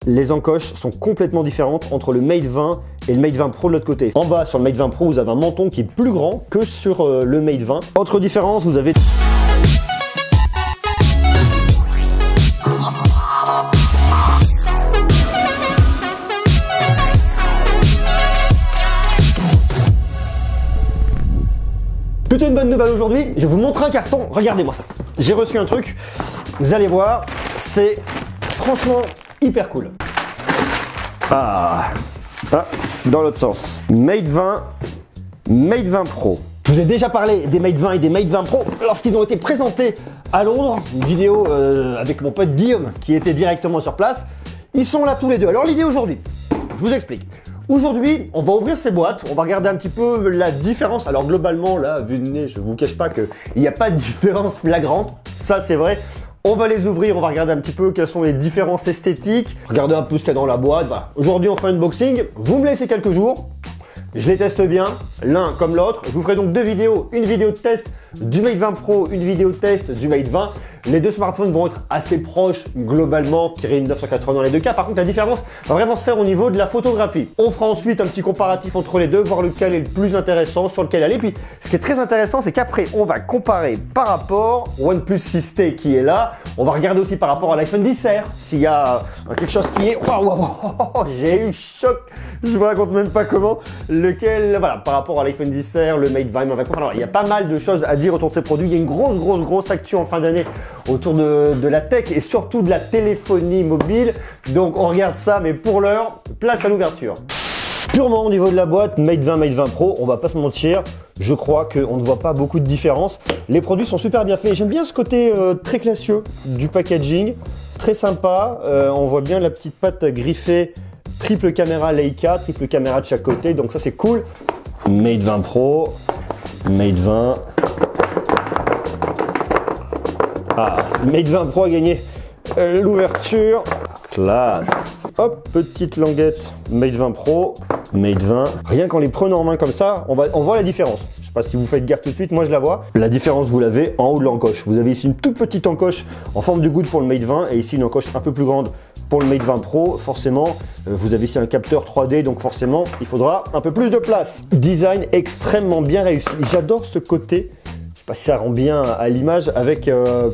les encoches sont complètement différentes entre le Mate 20 et le Mate 20 Pro de l'autre côté. En bas, sur le Mate 20 Pro, vous avez un menton qui est plus grand que sur le Mate 20. Autre différence, vous avez... Plutôt une bonne nouvelle aujourd'hui, je vais vous montrer un carton, regardez-moi ça. J'ai reçu un truc, vous allez voir, c'est franchement hyper cool. Dans l'autre sens. Mate 20, Mate 20 Pro. Je vous ai déjà parlé des Mate 20 et des Mate 20 Pro lorsqu'ils ont été présentés à Londres. Une vidéo avec mon pote Guillaume qui était directement sur place. Ils sont là tous les deux. Alors l'idée aujourd'hui, je vous explique. Aujourd'hui, on va ouvrir ces boîtes, on va regarder un petit peu la différence. Alors globalement, là, vu de nez, je ne vous cache pas qu'il n'y a pas de différence flagrante. Ça, c'est vrai. On va les ouvrir, on va regarder un petit peu quelles sont les différences esthétiques. Regardez un peu ce qu'il y a dans la boîte. Voilà. Aujourd'hui, on fait un unboxing. Vous me laissez quelques jours. Je les teste bien, l'un comme l'autre. Je vous ferai donc deux vidéos. Une vidéo de test du Mate 20 Pro, une vidéo de test du Mate 20. Les deux smartphones vont être assez proches globalement, Kirin 980 dans les deux cas. Par contre, la différence va vraiment se faire au niveau de la photographie. On fera ensuite un petit comparatif entre les deux, voir lequel est le plus intéressant, sur lequel aller. Puis, ce qui est très intéressant, c'est qu'après, on va comparer par rapport au OnePlus 6T qui est là. On va regarder aussi par rapport à l'iPhone XR, s'il y a quelque chose qui est... Waouh, j'ai eu choc. Je vous raconte même pas comment. Lequel, voilà, par rapport à l'iPhone XR, le Mate 20, alors, il y a pas mal de choses à dire autour de ces produits. Il y a une grosse actu en fin d'année autour de la tech et surtout de la téléphonie mobile. Donc on regarde ça, mais pour l'heure, place à l'ouverture. Purement au niveau de la boîte, Mate 20, Mate 20 Pro, on va pas se mentir, je crois qu'on ne voit pas beaucoup de différence. Les produits sont super bien faits. J'aime bien ce côté très classieux du packaging, très sympa. On voit bien la petite patte griffée, triple caméra Leica, triple caméra de chaque côté, donc ça c'est cool. Mate 20 Pro, Mate 20... Mate 20 Pro a gagné l'ouverture. Classe. Hop, petite languette Mate 20 Pro, Mate 20. Rien qu'en les prenant en main comme ça, on voit la différence. Je sais pas si vous faites gaffe tout de suite, moi je la vois. La différence, vous l'avez en haut de l'encoche. Vous avez ici une toute petite encoche en forme de goutte pour le Mate 20 et ici une encoche un peu plus grande pour le Mate 20 Pro. Forcément, vous avez ici un capteur 3D, donc forcément, il faudra un peu plus de place. Design extrêmement bien réussi. J'adore ce côté. Je sais pas si ça rend bien à l'image avec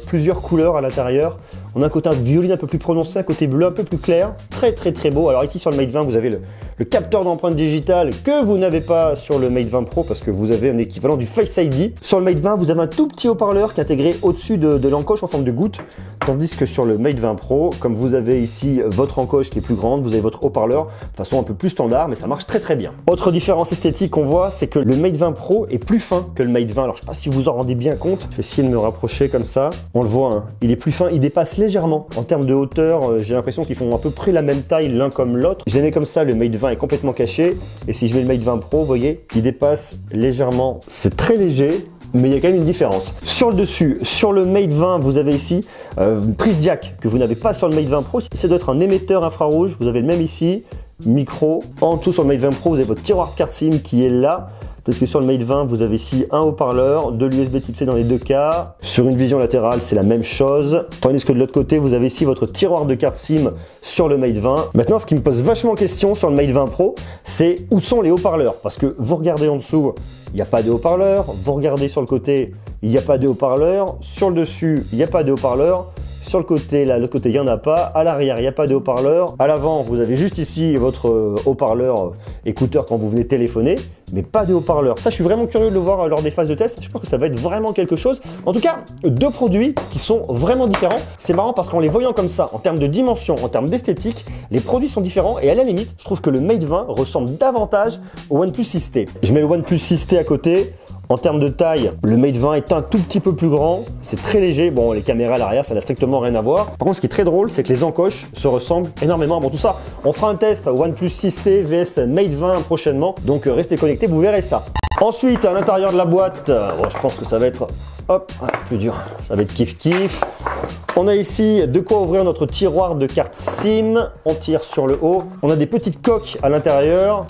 plusieurs couleurs à l'intérieur. On a un côté violet un peu plus prononcé, un côté bleu un peu plus clair. Très beau. Alors ici sur le Mate 20, vous avez le capteur d'empreinte digitale que vous n'avez pas sur le Mate 20 Pro parce que vous avez un équivalent du Face ID. Sur le Mate 20, vous avez un tout petit haut-parleur qui est intégré au-dessus de l'encoche en forme de goutte. Tandis que sur le Mate 20 Pro, comme vous avez ici votre encoche qui est plus grande, vous avez votre haut-parleur de façon un peu plus standard, mais ça marche très bien. Autre différence esthétique qu'on voit, c'est que le Mate 20 Pro est plus fin que le Mate 20. Alors je sais pas si vous en rendez bien compte. Je vais essayer de me rapprocher comme ça. On le voit, hein. Il est plus fin, il dépasse légèrement. En termes de hauteur, j'ai l'impression qu'ils font à peu près la même taille l'un comme l'autre. Je les mets comme ça, le Mate 20 est complètement caché. Et si je mets le Mate 20 Pro, vous voyez, il dépasse légèrement. C'est très léger, mais il y a quand même une différence. Sur le dessus, sur le Mate 20, vous avez ici une prise jack que vous n'avez pas sur le Mate 20 Pro. Ça doit être un émetteur infrarouge. Vous avez le même ici, micro. En dessous, sur le Mate 20 Pro, vous avez votre tiroir de carte SIM qui est là. Parce que sur le Mate 20, vous avez ici un haut-parleur, de l'USB Type C dans les deux cas. Sur une vision latérale, c'est la même chose. Tandis que de l'autre côté, vous avez ici votre tiroir de carte SIM sur le Mate 20. Maintenant, ce qui me pose vachement question sur le Mate 20 Pro, c'est où sont les haut-parleurs. Parce que vous regardez en dessous, il n'y a pas de haut-parleur. Vous regardez sur le côté, il n'y a pas de haut-parleur. Sur le dessus, il n'y a pas de haut-parleur. Sur le côté, là, l'autre côté, il n'y en a pas. À l'arrière, il n'y a pas de haut-parleur. À l'avant, vous avez juste ici votre haut-parleur écouteur quand vous venez téléphoner, mais pas de haut-parleur. Ça, je suis vraiment curieux de le voir lors des phases de test. Je pense que ça va être vraiment quelque chose. En tout cas, deux produits qui sont vraiment différents. C'est marrant parce qu'en les voyant comme ça, en termes de dimension, en termes d'esthétique, les produits sont différents. Et à la limite, je trouve que le Mate 20 ressemble davantage au OnePlus 6T. Je mets le OnePlus 6T à côté. En termes de taille, le Mate 20 est un tout petit peu plus grand, c'est très léger. Bon, les caméras à l'arrière, ça n'a strictement rien à voir. Par contre, ce qui est très drôle, c'est que les encoches se ressemblent énormément. Bon, tout ça, on fera un test OnePlus 6T vs Mate 20 prochainement, donc restez connectés, vous verrez ça. Ensuite, à l'intérieur de la boîte, bon, je pense que ça va être, hop, plus dur, ça va être kiff. On a ici de quoi ouvrir notre tiroir de carte SIM. On tire sur le haut. On a des petites coques à l'intérieur.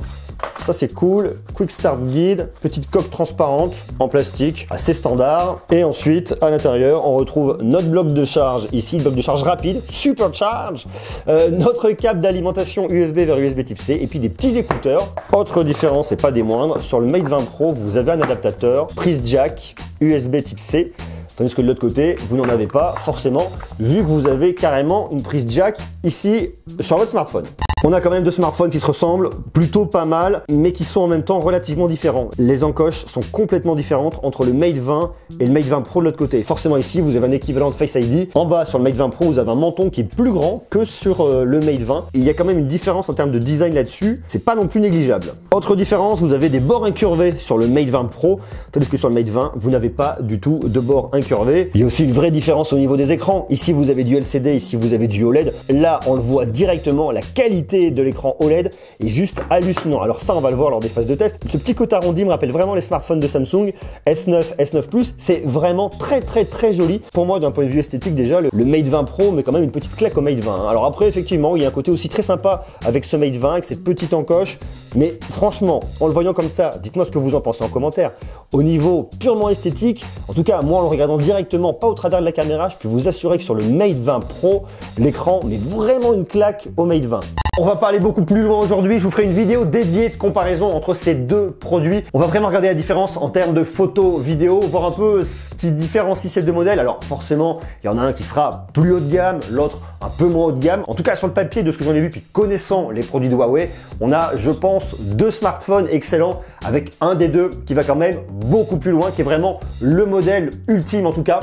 ça c'est cool. Quick Start Guide, petite coque transparente en plastique, assez standard. Et ensuite, à l'intérieur, on retrouve notre bloc de charge ici, bloc de charge rapide, Supercharge, notre câble d'alimentation USB vers USB type C, et puis des petits écouteurs. Autre différence, et pas des moindres, sur le Mate 20 Pro, vous avez un adaptateur, prise jack, USB type C, tandis que de l'autre côté, vous n'en avez pas forcément, vu que vous avez carrément une prise jack ici sur votre smartphone. On a quand même deux smartphones qui se ressemblent plutôt pas mal, mais qui sont en même temps relativement différents. Les encoches sont complètement différentes entre le Mate 20 et le Mate 20 Pro de l'autre côté. Forcément ici, vous avez un équivalent de Face ID. En bas, sur le Mate 20 Pro, vous avez un menton qui est plus grand que sur le Mate 20. Et il y a quand même une différence en termes de design là-dessus. C'est pas non plus négligeable. Autre différence, vous avez des bords incurvés sur le Mate 20 Pro, tandis que sur le Mate 20, vous n'avez pas du tout de bords incurvés. Il y a aussi une vraie différence au niveau des écrans. Ici, vous avez du LCD, ici, vous avez du OLED. Là, on le voit directement, la qualité de l'écran OLED est juste hallucinant. Alors ça, on va le voir lors des phases de test. Ce petit côté arrondi me rappelle vraiment les smartphones de Samsung S9, S9 Plus. C'est vraiment très joli. Pour moi, d'un point de vue esthétique, déjà, le Mate 20 Pro met quand même une petite claque au Mate 20. Alors après, effectivement, il y a un côté aussi très sympa avec ce Mate 20, avec cette petite encoche. Mais franchement, en le voyant comme ça, dites-moi ce que vous en pensez en commentaire. Au niveau purement esthétique, en tout cas, moi, en le regardant directement, pas au travers de la caméra, je peux vous assurer que sur le Mate 20 Pro, l'écran met vraiment une claque au Mate 20. On va pas aller beaucoup plus loin aujourd'hui, je vous ferai une vidéo dédiée de comparaison entre ces deux produits. On va vraiment regarder la différence en termes de photos, vidéos, voir un peu ce qui différencie ces deux modèles. Alors forcément, il y en a un qui sera plus haut de gamme, l'autre un peu moins haut de gamme. En tout cas, sur le papier, de ce que j'en ai vu, puis connaissant les produits de Huawei, on a, je pense, deux smartphones excellents avec un des deux qui va quand même beaucoup plus loin, qui est vraiment le modèle ultime en tout cas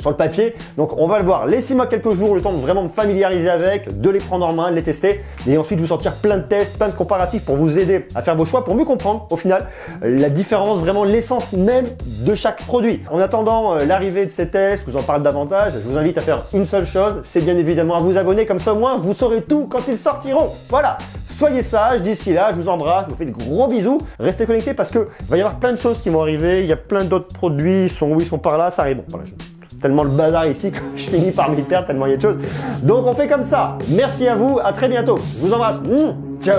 sur le papier. Donc on va le voir. Laissez-moi quelques jours le temps de vraiment me familiariser avec, de les prendre en main, de les tester et ensuite vous sortir plein de tests, plein de comparatifs pour vous aider à faire vos choix, pour mieux comprendre au final la différence, vraiment l'essence même de chaque produit. En attendant l'arrivée de ces tests, je vous en parle davantage, je vous invite à faire une seule chose, c'est bien évidemment à vous abonner, comme ça au moins vous saurez tout quand ils sortiront. Voilà, soyez sages, d'ici là, je vous embrasse, je vous fais de gros bisous, restez connectés parce que il va y avoir plein de choses qui vont arriver, il y a plein d'autres produits, ils sont où, ils sont par là, ça arrive. Bon, voilà, tellement le bazar ici que je finis par m'y perdre tellement il y a de choses. Donc on fait comme ça. Merci à vous, à très bientôt. Je vous embrasse. Ciao.